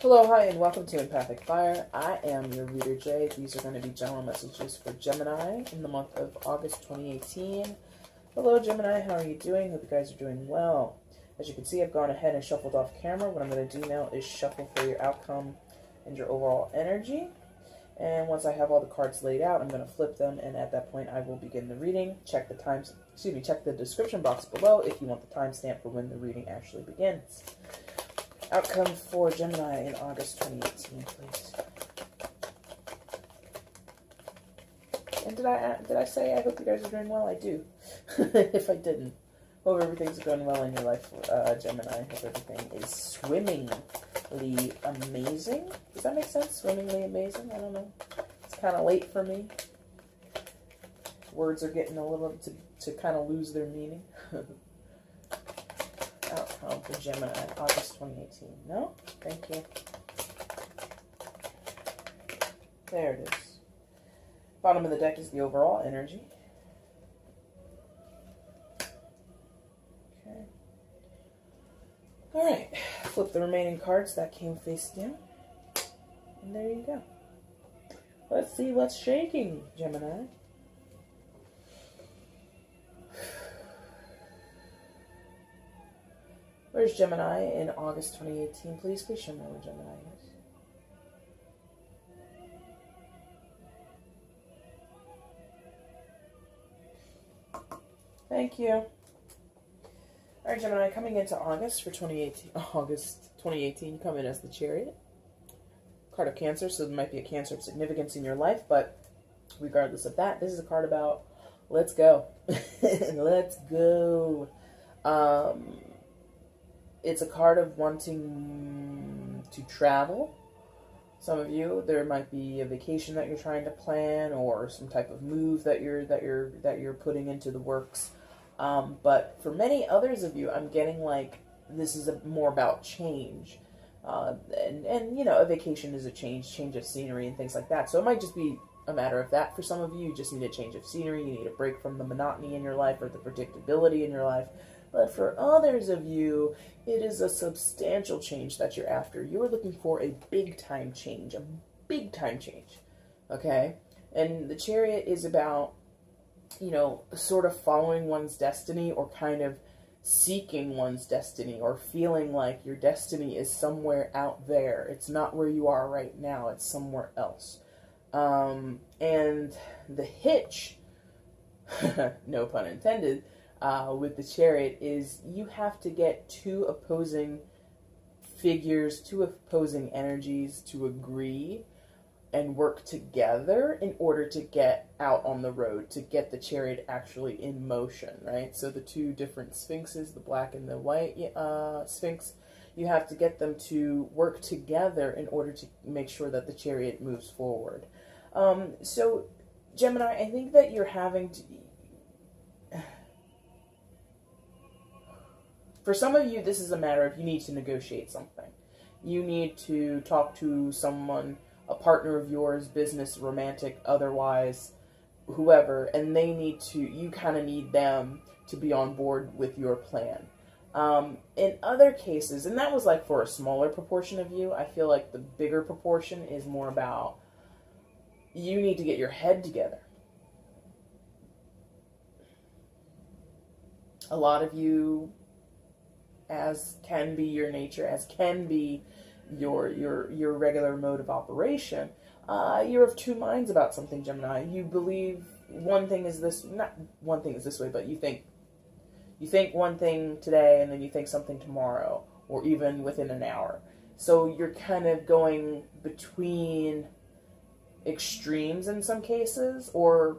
Hello, hi, and welcome to EmpathicFire. I am your reader, Jay. These are going to be general messages for Gemini in the month of August 2018. Hello, Gemini. How are you doing? Hope you guys are doing well. As you can see, I've gone ahead and shuffled off camera. What I'm going to do now is shuffle for your outcome and your overall energy. And once I have all the cards laid out, I'm going to flip them, and at that point, I will begin the reading. Check the description box below if you want the timestamp for when the reading actually begins. Outcome for Gemini in August 2018, please. And did I say I hope you guys are doing well? I do. If I didn't, hope everything's going well in your life, Gemini. Hope everything is swimmingly amazing. Does that make sense? Swimmingly amazing? I don't know. It's kind of late for me. Words are getting a little to kind of lose their meaning. Outcome for Gemini, August 2018. No? Thank you. There it is. Bottom of the deck is the overall energy. Okay. Alright. Flip the remaining cards that came face down. And there you go. Let's see what's shaking, Gemini. Where's Gemini in August 2018? Please show me where Gemini is. Thank you. All right, Gemini, coming into August for 2018. August 2018, you come in as the Chariot. Card of Cancer, so there might be a Cancer of significance in your life, but regardless of that, this is a card about let's go. Let's go. It's a card of wanting to travel. Some of you, there might be a vacation that you're trying to plan, or some type of move that you're putting into the works. But for many others of you, I'm getting like this is more about change, and you know, a vacation is a change of scenery and things like that. So it might just be a matter of that for some of you. You just need a change of scenery. You need a break from the monotony in your life or the predictability in your life. But for others of you, it is a substantial change that you're after. You're looking for a big-time change, okay? And the Chariot is about, you know, sort of following one's destiny, or kind of seeking one's destiny, or feeling like your destiny is somewhere out there. It's not where you are right now. It's somewhere else. And the hitch, no pun intended, with the Chariot is you have to get two opposing figures, two opposing energies to agree and work together in order to get out on the road, to get the Chariot actually in motion, right? So the two different sphinxes, the black and the white sphinx, you have to get them to work together in order to make sure that the Chariot moves forward. So, Gemini, I think that you're having to... For some of you, this is a matter of you need to negotiate something. You need to talk to someone, a partner of yours, business, romantic, otherwise, whoever, and they need to, you kind of need them to be on board with your plan. In other cases, and that was like for a smaller proportion of you, I feel like the bigger proportion is more about you need to get your head together. A lot of you, as can be your nature, as can be your regular mode of operation, you're of two minds about something, Gemini. You believe one thing is this, not one thing is this way, but you think one thing today and then you think something tomorrow, or even within an hour. So you're kind of going between extremes in some cases, or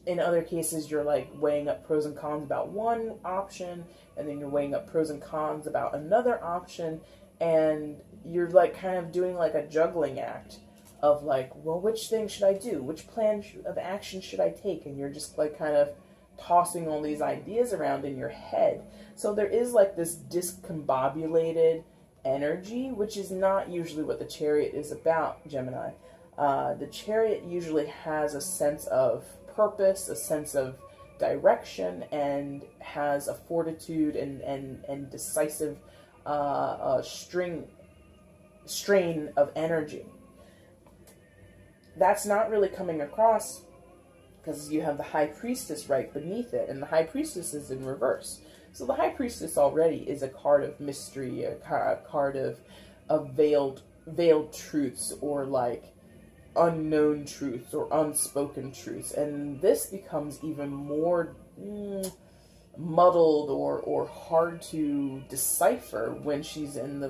in other cases, you're like weighing up pros and cons about one option, and then you're weighing up pros and cons about another option, and you're like kind of doing like a juggling act of like, well, which thing should I do? Which plan of action should I take? And you're just like kind of tossing all these ideas around in your head. So there is like this discombobulated energy, which is not usually what the Chariot is about, Gemini. The Chariot usually has a sense of purpose, a sense of direction, and has a fortitude and decisive string strain of energy. That's not really coming across because you have the High Priestess right beneath it, and the High Priestess is in reverse. So the High Priestess already is a card of mystery, a card of veiled truths, or like unknown truths or unspoken truths. And this becomes even more muddled or hard to decipher when she's in the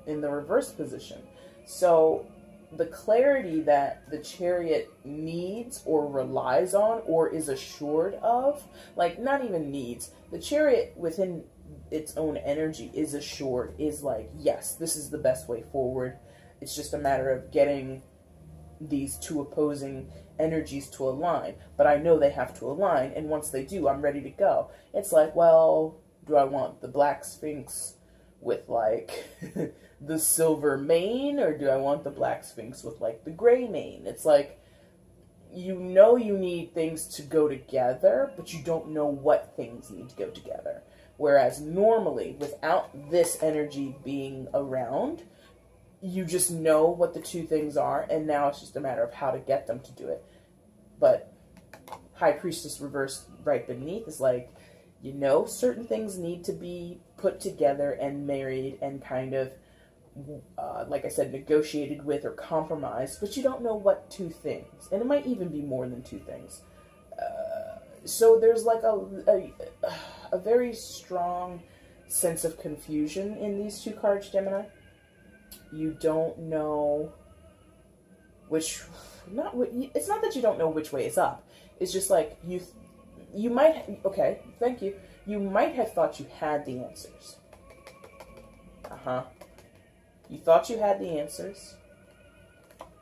reverse position. So the clarity that the Chariot needs or relies on or is assured of, like not even needs, the Chariot within its own energy is assured, is like, yes, this is the best way forward. It's just a matter of getting these two opposing energies to align. But I know they have to align, and once they do, I'm ready to go. It's like, well, do I want the Black Sphinx with like the silver mane, or do I want the Black Sphinx with like the gray mane? It's like, you know you need things to go together, but you don't know what things need to go together. Whereas normally, without this energy being around, you just know what the two things are, and now it's just a matter of how to get them to do it. But High Priestess reversed right beneath is like, you know, certain things need to be put together and married and kind of, like I said, negotiated with or compromised, but you don't know what two things. And it might even be more than two things. So there's like a very strong sense of confusion in these two cards, Gemini. You don't know which, it's not that you don't know which way is up. It's just like, you might, okay, thank you. You might have thought you had the answers. You thought you had the answers.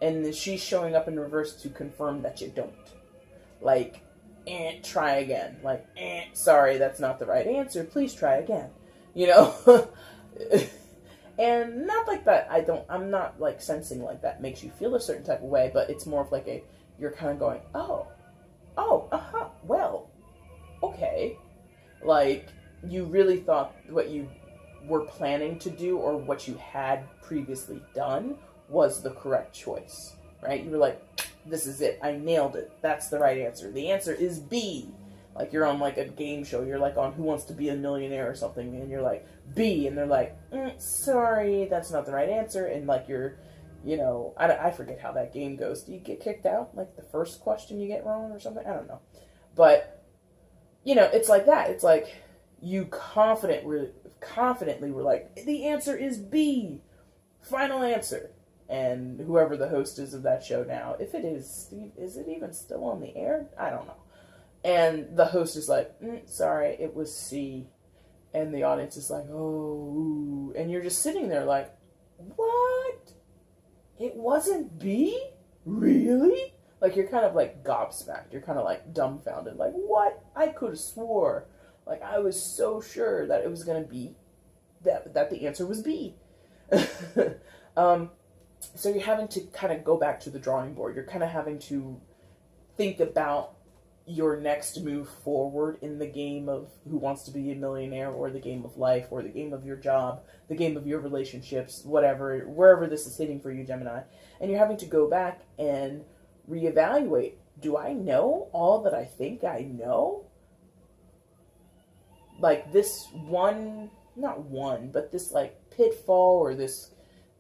And she's showing up in reverse to confirm that you don't. Like, try again. Like, sorry, that's not the right answer. Please try again. You know? And not like that, I'm not like sensing like that makes you feel a certain type of way, but it's more of like you're kind of going, well, okay. Like, you really thought what you were planning to do or what you had previously done was the correct choice, right? You were like, this is it. I nailed it. That's the right answer. The answer is B. Like, you're on like a game show. You're like on Who Wants to Be a Millionaire or something, and you're like, B, and they're like, sorry, that's not the right answer. And like, you're, you know, I forget how that game goes. Do you get kicked out? Like the first question you get wrong or something? I don't know. But, you know, it's like that. It's like, you confidently were like, the answer is B. Final answer. And whoever the host is of that show now, if it is it even still on the air? I don't know. And the host is like, sorry, it was C. And the audience is like, oh, and you're just sitting there like, what? It wasn't B? Really? Like, you're kind of like gobsmacked. You're kind of like dumbfounded. Like, what? I could have swore. Like, I was so sure that it was going to be, that the answer was B. So you're having to kind of go back to the drawing board. You're kind of having to think about your next move forward in the game of Who Wants to Be a Millionaire, or the game of life, or the game of your job, the game of your relationships, whatever, wherever this is hitting for you, Gemini. And you're having to go back and reevaluate. Do I know all that I think I know? Like this this like pitfall, or this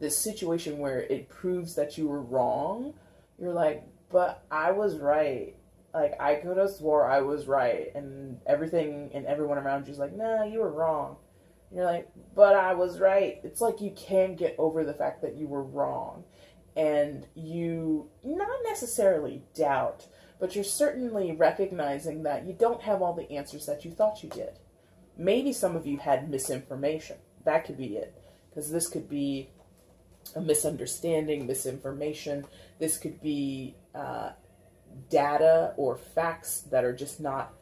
situation where it proves that you were wrong. You're like, but I was right. Like, I could have swore I was right, and everything and everyone around you is like, nah, you were wrong. And you're like, but I was right. It's like you can't get over the fact that you were wrong. And you not necessarily doubt, but you're certainly recognizing that you don't have all the answers that you thought you did. Maybe some of you had misinformation. That could be it. Because this could be a misunderstanding, misinformation. This could be data or facts that are just not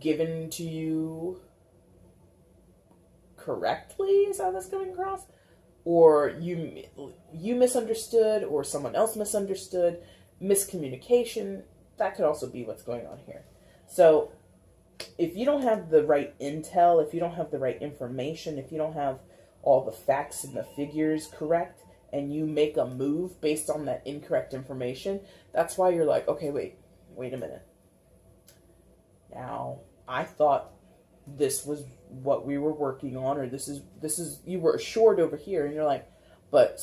given to you correctly. Is how that's coming across? Or you misunderstood, or someone else misunderstood. Miscommunication. That could also be what's going on here. So if you don't have the right intel, if you don't have the right information, if you don't have all the facts and the figures correct, and you make a move based on that incorrect information, that's why you're like, okay, wait a minute. Now, I thought this was what we were working on, or this is you were assured over here, and you're like, but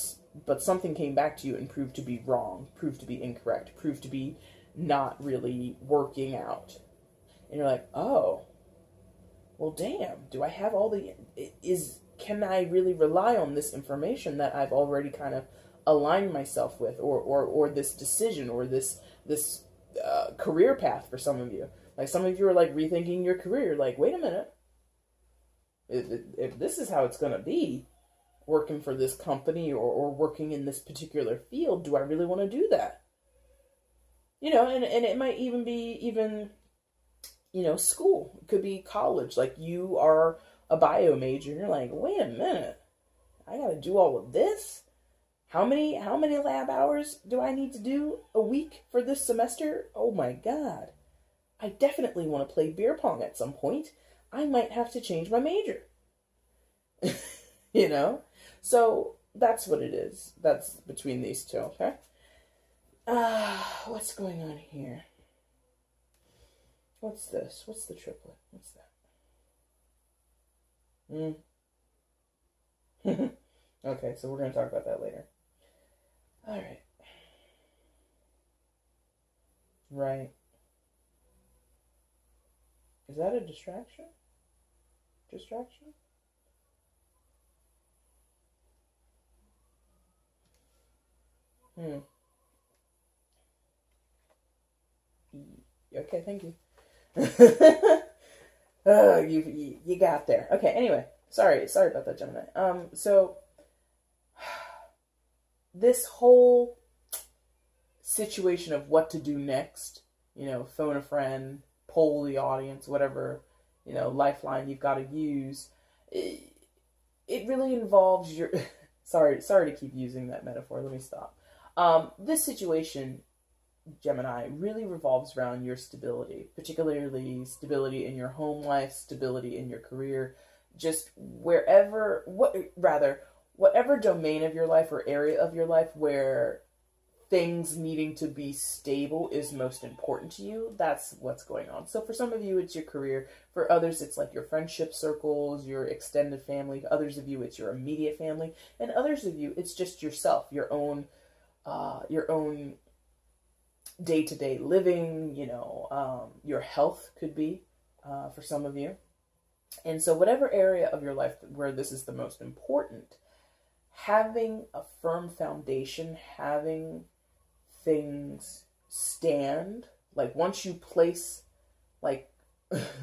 something came back to you and proved to be wrong, proved to be incorrect, proved to be not really working out. And you're like, oh, well, damn, do I have all the, can I really rely on this information that I've already kind of aligned myself with, or this decision, or this career path for some of you? Like, some of you are like rethinking your career. Like, wait a minute, if this is how it's going to be, working for this company or working in this particular field, do I really want to do that? You know, and it might even be school. It could be college. Like, you are a bio major and you're like, wait a minute, I got to do all of this? How many lab hours do I need to do a week for this semester? Oh my God. I definitely want to play beer pong at some point. I might have to change my major. You know? So that's what it is. That's between these two, okay? What's going on here? What's this? What's the triplet? What's that? Okay, so we're going to talk about that later. All right. Right. Is that a distraction? Distraction? Okay, thank you. Oh, you got there. Okay, anyway. Sorry about that, Gemini. So this whole situation of what to do next, phone a friend, poll the audience, whatever, lifeline you've got to use, it really involves your sorry to keep using that metaphor. Let me stop. This situation, Gemini, really revolves around your stability, particularly stability in your home life, stability in your career, just whatever domain of your life or area of your life where things needing to be stable is most important to you. That's what's going on. So for some of you, it's your career. For others, it's like your friendship circles, your extended family. Others of you, it's your immediate family. And others of you, it's just yourself, your own day-to-day living, your health could be, for some of you. And so whatever area of your life where this is the most important, having a firm foundation, having things stand, like once you place like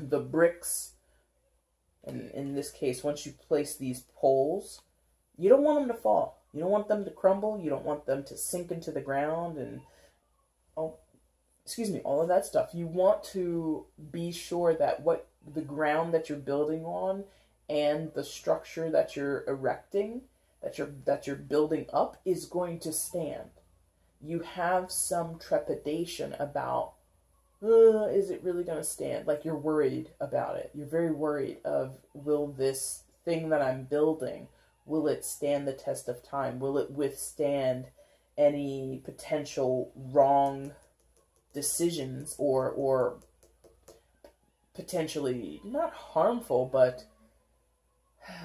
the bricks, and in this case, once you place these poles, you don't want them to fall. You don't want them to crumble. You don't want them to sink into the ground and, all of that stuff. You want to be sure that what the ground that you're building on and the structure that you're erecting, that you're building up, is going to stand. You have some trepidation about, is it really going to stand? Like, you're worried about it. You're very worried of, will this thing that I'm building, will it stand the test of time? Will it withstand any potential wrong decisions or potentially not harmful, but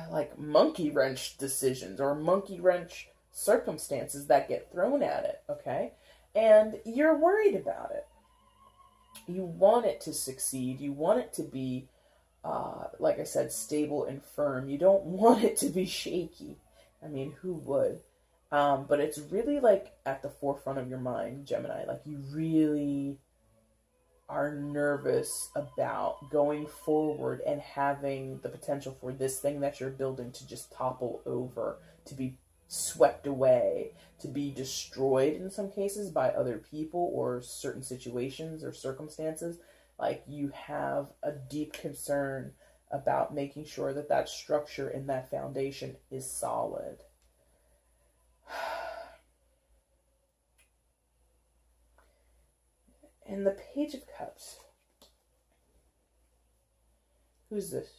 like monkey wrench decisions or monkey wrench circumstances that get thrown at it, okay? And you're worried about it. You want it to succeed. You want it to be, like I said, stable and firm. You don't want it to be shaky. I mean, who would? But it's really like at the forefront of your mind, Gemini. Like, you really are nervous about going forward and having the potential for this thing that you're building to just topple over, to be swept away, to be destroyed in some cases by other people or certain situations or circumstances. Like, you have a deep concern about making sure that that structure and that foundation is solid. And the Page of Cups. Who's this?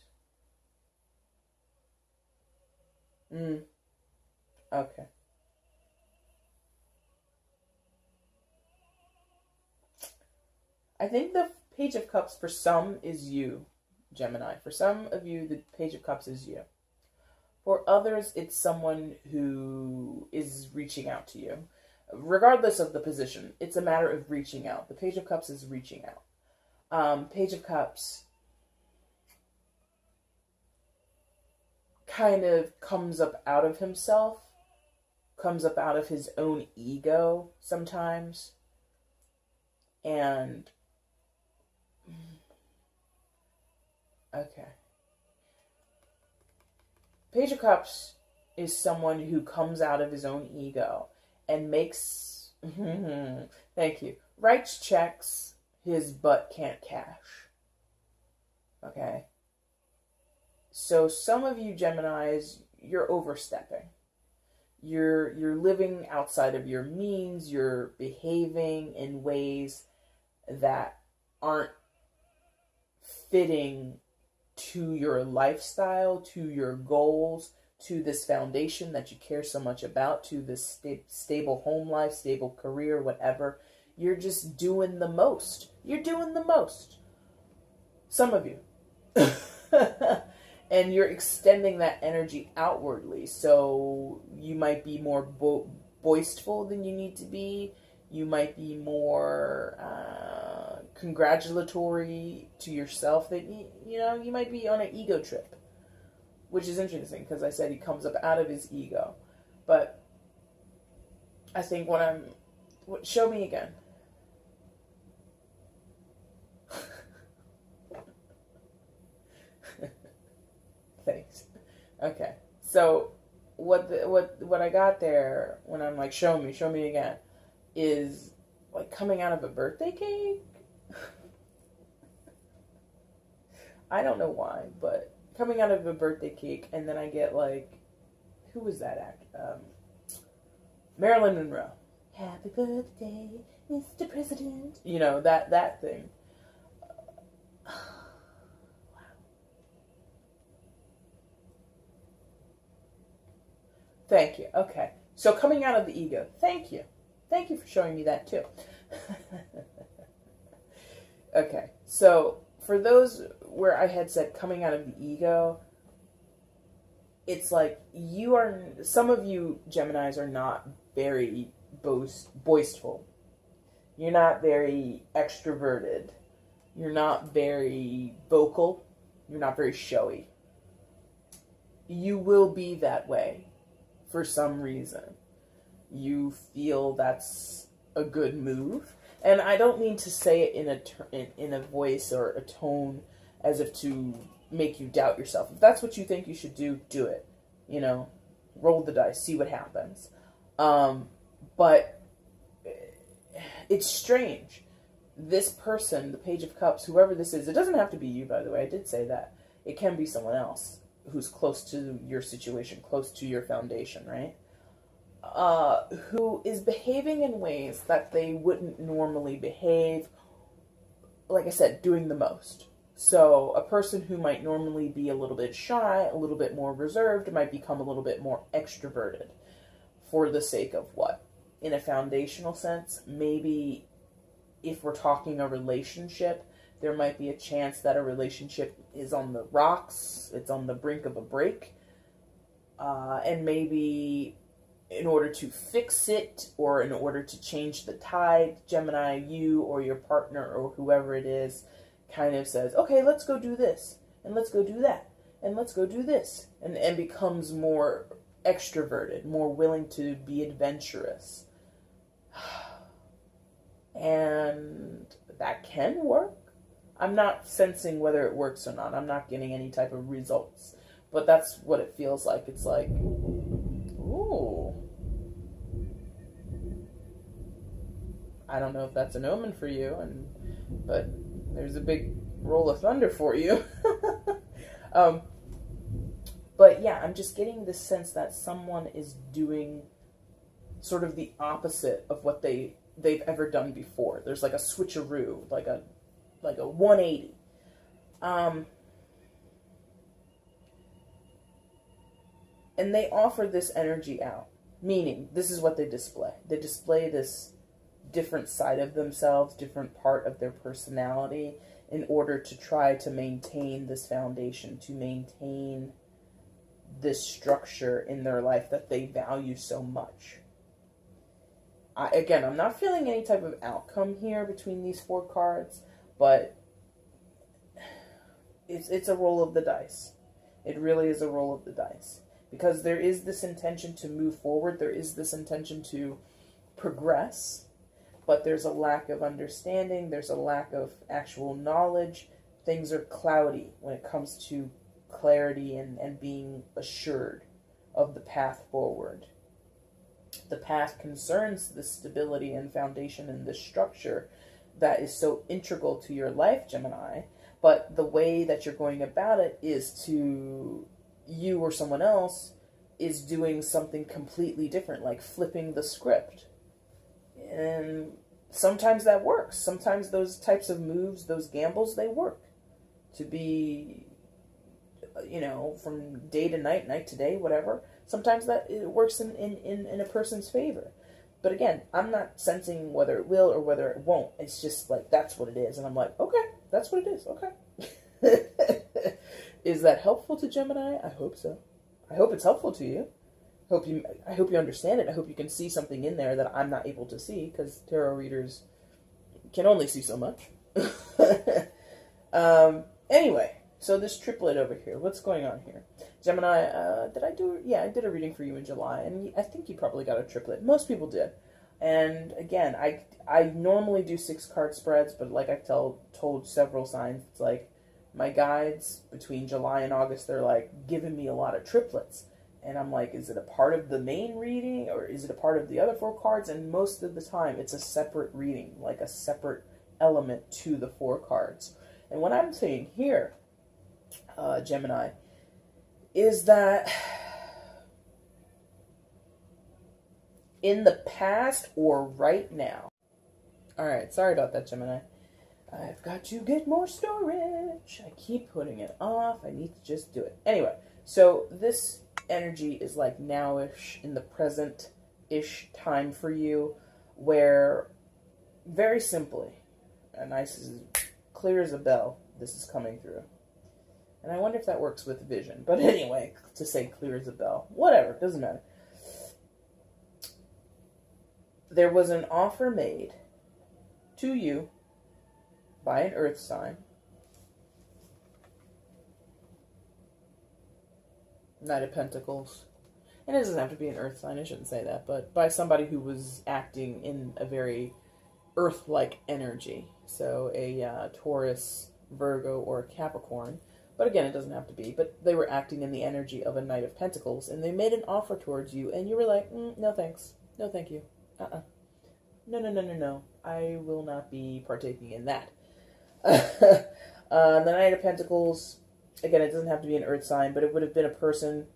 Okay. I think the Page of Cups for some is you, Gemini. For some of you, the Page of Cups is you. For others, it's someone who is reaching out to you. Regardless of the position, it's a matter of reaching out. The Page of Cups is reaching out. Page of Cups kind of comes up out of himself, comes up out of his own ego sometimes. And, okay. Page of Cups is someone who comes out of his own ego and makes, thank you, writes checks his butt can't cash. Okay? So some of you Geminis, you're overstepping. You're living outside of your means, you're behaving in ways that aren't fitting to your lifestyle, to your goals, to this foundation that you care so much about, to this stable home life, stable career, whatever. You're just doing the most. You're doing the most. Some of you. And you're extending that energy outwardly. So you might be more boastful than you need to be. You might be more congratulatory to yourself. That you might be on an ego trip, which is interesting because I said he comes up out of his ego. But I think show me again. Thanks. Okay. So what I got there when I'm like, show me again, is like coming out of a birthday cake. I don't know why, but coming out of a birthday cake, and then I get like, who was that actor? Marilyn Monroe. Happy birthday, Mr. President. You know, that thing. Thank you. Okay. So coming out of the ego. Thank you. Thank you for showing me that too. Okay. So for those where I had said coming out of the ego, it's like some of you Geminis are not very boastful. You're not very extroverted. You're not very vocal. You're not very showy. You will be that way. For some reason, you feel that's a good move, and I don't mean to say it in a voice or a tone as if to make you doubt yourself. If that's what you think you should do, do it. Roll the dice, see what happens. But it's strange. This person, the Page of Cups, whoever this is, it doesn't have to be you, by the way. I did say that. It can be someone else who's close to your situation, close to your foundation, right? Who is behaving in ways that they wouldn't normally behave, like I said, doing the most. So a person who might normally be a little bit shy, a little bit more reserved, might become a little bit more extroverted. For the sake of what? In a foundational sense, maybe if we're talking a relationship, there might be a chance that a relationship is on the rocks, it's on the brink of a break, and maybe in order to fix it, or in order to change the tide, Gemini, you or your partner or whoever it is, kind of says, okay, let's go do this, and let's go do that, and let's go do this, and becomes more extroverted, more willing to be adventurous. And that can work. I'm not sensing whether it works or not. I'm not getting any type of results. But that's what it feels like. It's like, ooh. I don't know if that's an omen for you, but there's a big roll of thunder for you. But yeah, I'm just getting this sense that someone is doing sort of the opposite of what they've ever done before. There's like a switcheroo, like a 180. And they offer this energy out. Meaning, this is what they display. They display this different side of themselves, different part of their personality, in order to try to maintain this foundation, to maintain this structure in their life that they value so much. Again, I'm not feeling any type of outcome here between these 4 cards, but it's a roll of the dice. It really is a roll of the dice. Because there is this intention to move forward, there is this intention to progress, but there's a lack of understanding, there's a lack of actual knowledge. Things are cloudy when it comes to clarity and being assured of the path forward. The path concerns the stability and foundation and the structure that is so integral to your life, Gemini, but the way that you're going about it is to, you or someone else is doing something completely different, like flipping the script. And sometimes that works. Sometimes those types of moves, those gambles, they work. To be, from day to night, night to day, whatever. Sometimes that it works in a person's favor. But again, I'm not sensing whether it will or whether it won't. It's just like, that's what it is. And I'm like, okay, that's what it is. Okay. Is that helpful to Gemini? I hope so. I hope it's helpful to you. I hope you understand it. I hope you can see something in there that I'm not able to see, because tarot readers can only see so much. Anyway, so this triplet over here, what's going on here? Gemini, I did a reading for you in July, and I think you probably got a triplet. Most people did. And again, I normally do 6-card spreads, but like I've told several signs, it's like my guides between July and August, they're like giving me a lot of triplets. And I'm like, is it a part of the main reading, or is it a part of the other 4 cards? And most of the time, it's a separate reading, like a separate element to the 4 cards. And what I'm saying here, Gemini, is that in the past or right now. Alright, sorry about that, Gemini. I've got to get more storage. I keep putting it off. I need to just do it. Anyway, so this energy is like now-ish, in the present-ish time for you, where, very simply, a nice, as clear as a bell, this is coming through. And I wonder if that works with vision. But anyway, to say clear as a bell. Whatever, doesn't matter. There was an offer made to you by an earth sign. Knight of Pentacles. And it doesn't have to be an earth sign, I shouldn't say that, but by somebody who was acting in a very earth-like energy. So a Taurus, Virgo, or Capricorn. But again, it doesn't have to be. But they were acting in the energy of a Knight of Pentacles, and they made an offer towards you, and you were like, no thanks. No thank you. No. I will not be partaking in that. The Knight of Pentacles, again, it doesn't have to be an earth sign, but it would have been a person,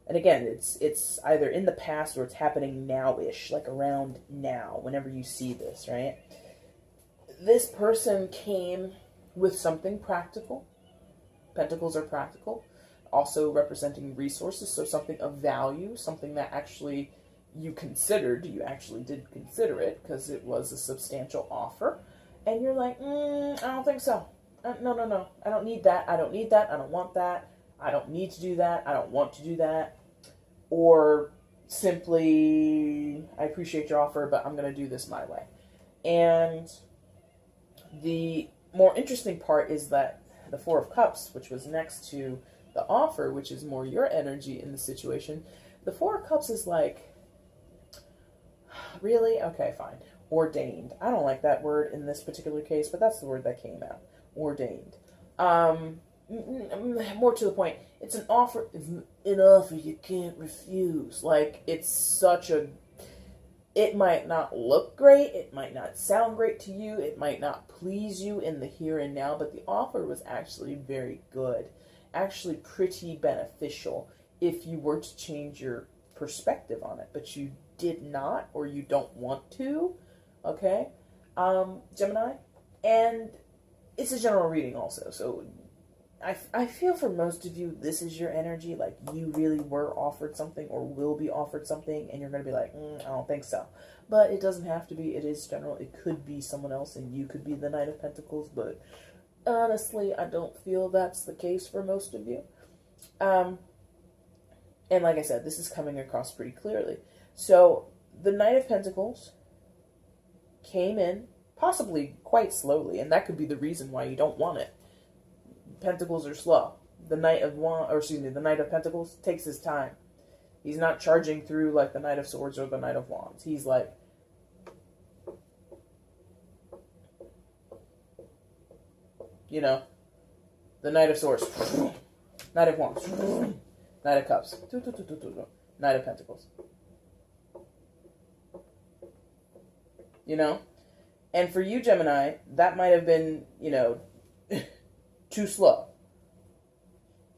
and again, it's either in the past or it's happening now-ish, like around now, whenever you see this, right? This person came with something practical. Pentacles are practical, also representing resources, so something of value, something that actually you considered, you actually did consider it, because it was a substantial offer, and you're like, I don't think so. No, I don't need that, I don't need that, I don't want that, I don't need to do that, I don't want to do that, or simply, I appreciate your offer, but I'm going to do this my way. And the more interesting part is that the Four of Cups, which was next to the offer, which is more your energy in the situation, the Four of Cups is like, really? Okay, fine. Ordained. I don't like that word in this particular case, but that's the word that came out. Ordained. More to the point, it's an offer. It's an offer you can't refuse. Like, it's such a... It might not look great, it might not sound great to you, it might not please you in the here and now, but the offer was actually very good. Actually pretty beneficial if you were to change your perspective on it, but you did not, or you don't want to, okay, Gemini? And it's a general reading also, so I feel for most of you, this is your energy. Like, you really were offered something or will be offered something, and you're going to be like, I don't think so. But it doesn't have to be. It is general. It could be someone else, and you could be the Knight of Pentacles. But honestly, I don't feel that's the case for most of you. And like I said, this is coming across pretty clearly. So the Knight of Pentacles came in possibly quite slowly, and that could be the reason why you don't want it. Pentacles are slow. The Knight of Pentacles takes his time. He's not charging through like the Knight of Swords or the Knight of Wands. He's like, you know, the Knight of Swords, Knight of Wands, Knight of Cups, Knight of Pentacles. You know? And for you, Gemini, that might have been, you know, too slow.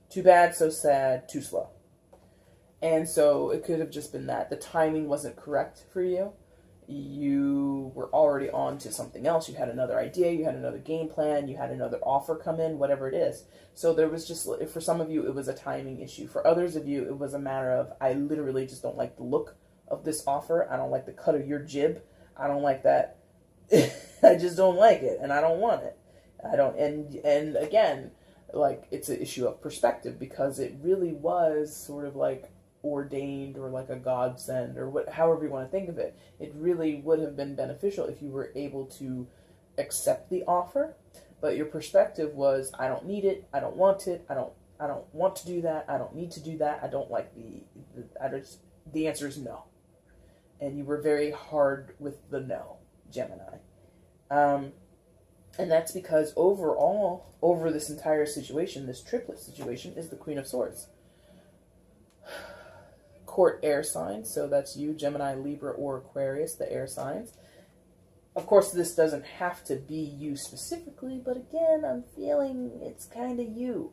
Too bad, so sad, too slow. And so it could have just been that. The timing wasn't correct for you. You were already on to something else. You had another idea. You had another game plan. You had another offer come in, whatever it is. So there was just, for some of you, it was a timing issue. For others of you, it was a matter of, I literally just don't like the look of this offer. I don't like the cut of your jib. I don't like that. I just don't like it, and I don't want it. I don't, and again, like, it's an issue of perspective, because it really was sort of like ordained, or like a godsend, or however you want to think of it. It really would have been beneficial if you were able to accept the offer, but your perspective was, I don't need it, I don't want it, I don't want to do that, I don't need to do that, I don't like the answer is no. And you were very hard with the no, Gemini. And that's because overall, over this entire situation, this triplet situation, is the Queen of Swords. Court air signs, so that's you, Gemini, Libra, or Aquarius, the air signs. Of course, this doesn't have to be you specifically, but again, I'm feeling it's kind of you.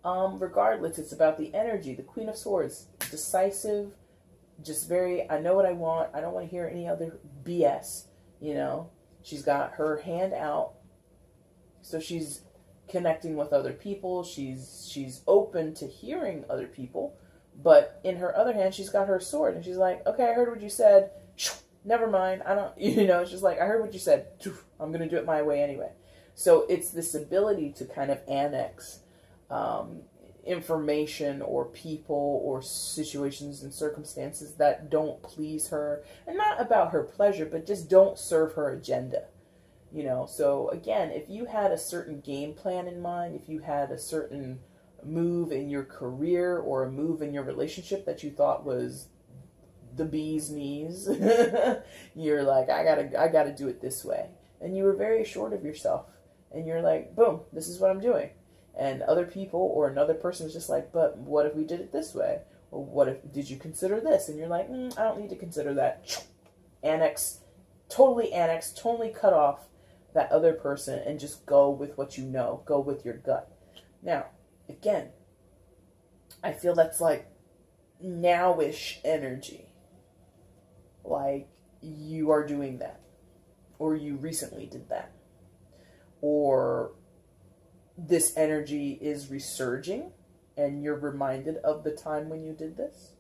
Regardless, it's about the energy. The Queen of Swords, decisive, just very, I know what I want, I don't want to hear any other BS, you know. She's got her hand out, so she's connecting with other people. She's open to hearing other people, but in her other hand, she's got her sword, and she's like, okay, I heard what you said. Never mind. I don't, you know, it's just like, I heard what you said. I'm going to do it my way anyway. So it's this ability to kind of annex information or people or situations and circumstances that don't please her, and not about her pleasure, but just don't serve her agenda. You know, so again, if you had a certain game plan in mind, if you had a certain move in your career or a move in your relationship that you thought was the bee's knees, you're like, I gotta do it this way. And you were very assured of yourself. And you're like, boom, this is what I'm doing. And other people or another person is just like, but what if we did it this way? Or what if, did you consider this? And you're like, I don't need to consider that. Annex, totally cut off that other person and just go with what you know. Go with your gut. Now, again, I feel that's like now-ish energy. Like you are doing that. Or you recently did that. Or this energy is resurging and you're reminded of the time when you did this.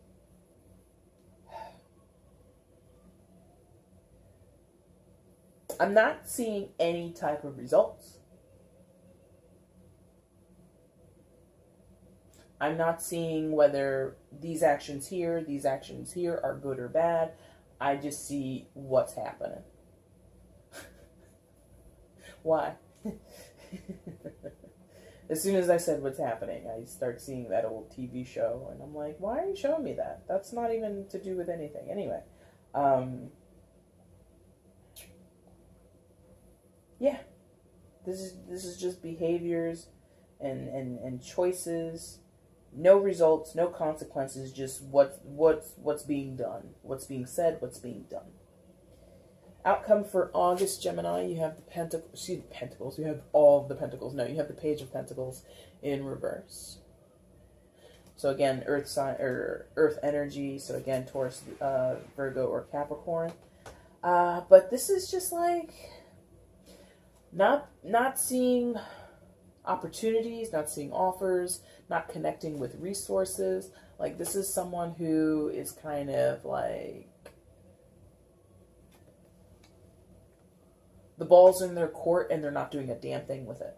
I'm not seeing any type of results. I'm not seeing whether these actions here are good or bad. I just see what's happening. Why? As soon as I said what's happening, I start seeing that old TV show, and I'm like, why are you showing me that? That's not even to do with anything. Anyway, yeah, this is just behaviors and choices, no results, no consequences, just what's being done, what's being said, what's being done. Outcome for August, Gemini, you have the Pentacles, you have all of the Pentacles. No, you have the Page of Pentacles in reverse. So again, Earth sign or Earth energy. So again, Taurus, Virgo, or Capricorn. But this is just like not seeing. opportunities, not seeing offers, not connecting with resources. Like, this is someone who is kind of like, the ball's in their court and they're not doing a damn thing with it.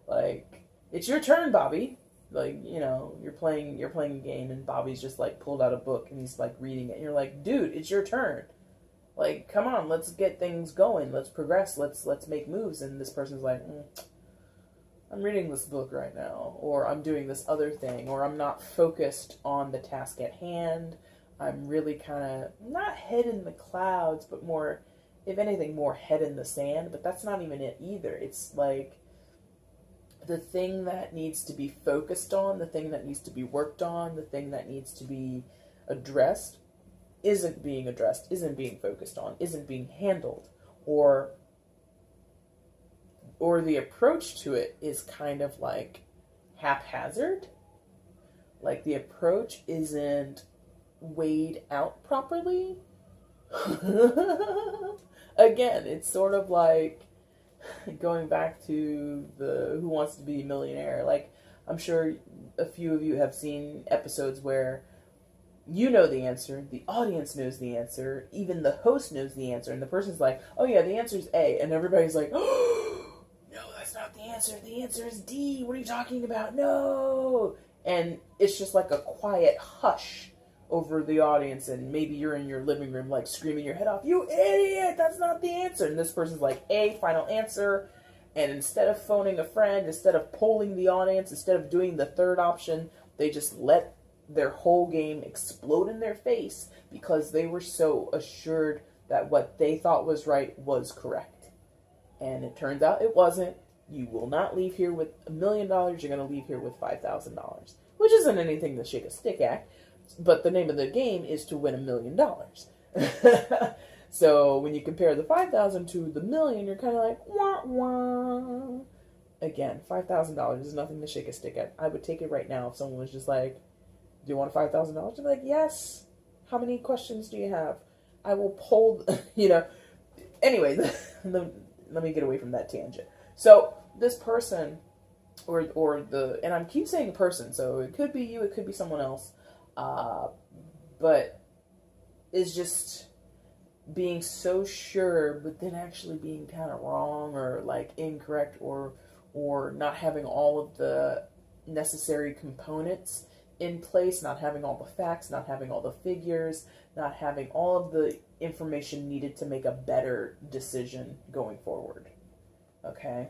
Like, it's your turn, Bobby. Like, you know, you're playing a game and Bobby's just like pulled out a book and he's like reading it and you're like, dude, it's your turn. Like, come on, let's get things going. Let's progress. Let's make moves. And this person's like, I'm reading this book right now, or I'm doing this other thing, or I'm not focused on the task at hand. I'm really kind of not head in the clouds, but more, if anything, more head in the sand. But that's not even it either. It's like the thing that needs to be focused on, the thing that needs to be worked on, the thing that needs to be addressed isn't being addressed, isn't being focused on, isn't being handled, or the approach to it is kind of like haphazard. Like, the approach isn't weighed out properly. Again, it's sort of like going back to the Who Wants to Be a Millionaire. Like, I'm sure a few of you have seen episodes where you know the answer, the audience knows the answer, even the host knows the answer, and the person's like, oh yeah, the answer is A, and everybody's like, oh, no, that's not the answer is D, what are you talking about, no, and it's just like a quiet hush over the audience, and maybe you're in your living room like screaming your head off, you idiot, that's not the answer, and this person's like, A, final answer, and instead of phoning a friend, instead of polling the audience, instead of doing the third option, they just let their whole game explode in their face because they were so assured that what they thought was right was correct. And it turns out it wasn't. You will not leave here with $1 million. You're going to leave here with $5,000, which isn't anything to shake a stick at. But the name of the game is to win $1 million. So when you compare the 5,000 to the million, you're kind of like, wah, wah. Again, $5,000 is nothing to shake a stick at. I would take it right now if someone was just like, do you want $5,000? I'm like, yes. How many questions do you have? I will poll, Anyway, let me get away from that tangent. So this person, and I keep saying person, so it could be you, it could be someone else, but is just being so sure, but then actually being kind of wrong or like incorrect or not having all of the necessary components in place, not having all the facts, not having all the figures, not having all of the information needed to make a better decision going forward. Okay?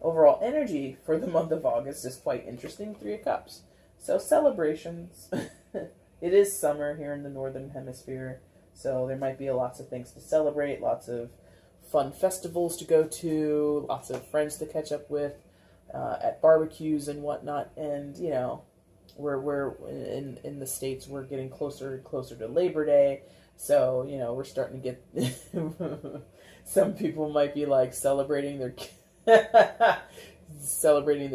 Overall energy for the month of August is quite interesting. 3 of Cups. So celebrations. It is summer here in the Northern Hemisphere, so there might be lots of things to celebrate, lots of fun festivals to go to, lots of friends to catch up with at barbecues and whatnot, and, we're in the States, we're getting closer and closer to Labor Day, so, we're starting to get, some people might be like celebrating their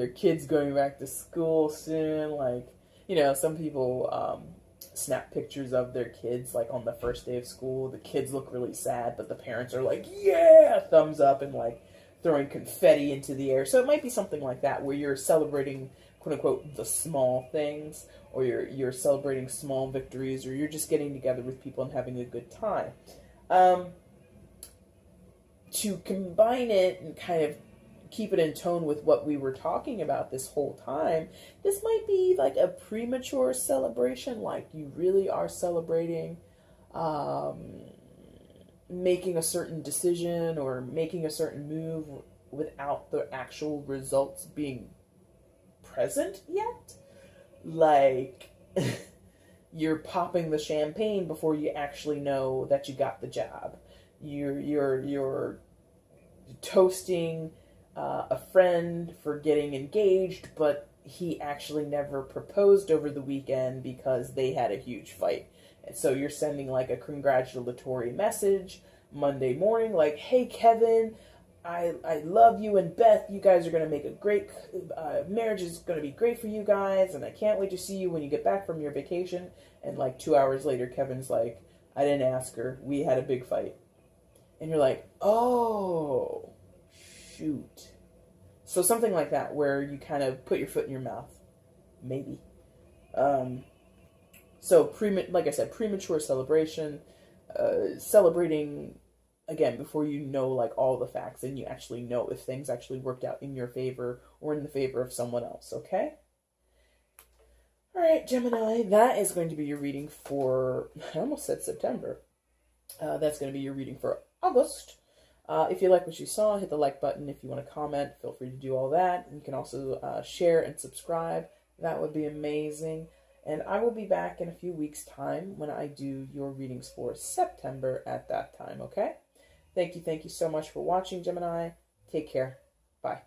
kids going back to school soon, like, some people snap pictures of their kids, like, on the first day of school. The kids look really sad, but the parents are like, yeah, thumbs up, and, like, throwing confetti into the air. So it might be something like that, where you're celebrating, quote-unquote, the small things, or you're celebrating small victories, or you're just getting together with people and having a good time. To combine it and kind of keep it in tone with what we were talking about this whole time, this might be like a premature celebration, like you really are celebrating making a certain decision or making a certain move without the actual results being present yet. Like, you're popping the champagne before you actually know that you got the job. You're toasting a friend for getting engaged, but he actually never proposed over the weekend because they had a huge fight. And so you're sending like a congratulatory message Monday morning, like, hey Kevin, I love you and Beth, you guys are going to make a great, marriage is going to be great for you guys, and I can't wait to see you when you get back from your vacation. And like 2 hours later, Kevin's like, I didn't ask her, we had a big fight. And you're like, oh, shoot. So something like that, where you kind of put your foot in your mouth. Maybe. So, like I said, premature celebration, celebrating, again, before you know, like, all the facts, and you actually know if things actually worked out in your favor or in the favor of someone else, okay? All right, Gemini, that is going to be your reading for, I almost said September. That's going to be your reading for August. If you like what you saw, hit the like button. If you want to comment, feel free to do all that. You can also share and subscribe. That would be amazing. And I will be back in a few weeks' time when I do your readings for September at that time, okay? Thank you so much for watching, Gemini. Take care. Bye.